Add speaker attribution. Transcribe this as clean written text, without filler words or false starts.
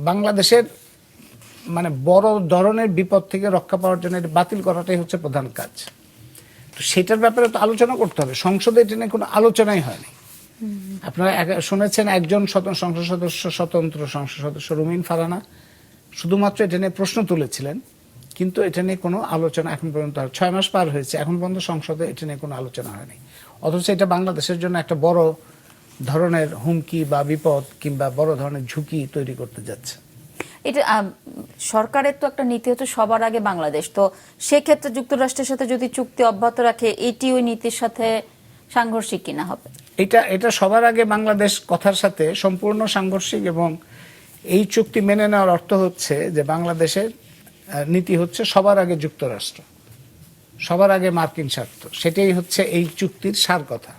Speaker 1: বাংলাদেশের মানে বড় ধরনের বিপদ থেকে রক্ষা পাওয়ার জন্য এটা বাতিল করাটাই হচ্ছে প্রধান কাজ। তো সেটার ব্যাপারে তো আলোচনা করতে হবে। সংসদে এটা নিয়ে কোনো আলোচনাই হয়নি। আপনারা শুনেছেন একজন সংসদ সদস্য, স্বতন্ত্র সংসদ সদস্য রুমিন ফারহানা শুধুমাত্র এটা নিয়ে প্রশ্ন তুলেছিলেন, কিন্তু এটা নিয়ে কোনো আলোচনা এখন পর্যন্ত 6 মাস পার হয়েছে, এখন পর্যন্ত সংসদে এটা নিয়ে কোনো আলোচনা হয়নি। অথচ এটা বাংলাদেশের জন্য একটা বড় ধরনের হুমকি বা বিপদ কিংবা বড় ধরনের ঝুঁকি তৈরি করতে যাচ্ছে।
Speaker 2: এটা সরকারের তো একটা নীতি হচ্ছে সবার আগে বাংলাদেশ, তো সেক্ষেত্রে যুক্তরাষ্ট্রের সাথে যদি চুক্তি অব্যাহত রাখে এটি ওই নীতির সাথে সাংঘর্ষিক কিনা হবে?
Speaker 1: এটা সবার আগে বাংলাদেশ কথার সাথে সম্পূর্ণ সাংঘর্ষিক, এবং এই চুক্তি মেনে নেওয়ার অর্থ হচ্ছে যে বাংলাদেশের নীতি হচ্ছে সবার আগে যুক্তরাষ্ট্র, সবার আগে মার্কিন স্বার্থ। সেটাই হচ্ছে এই চুক্তির সার কথা।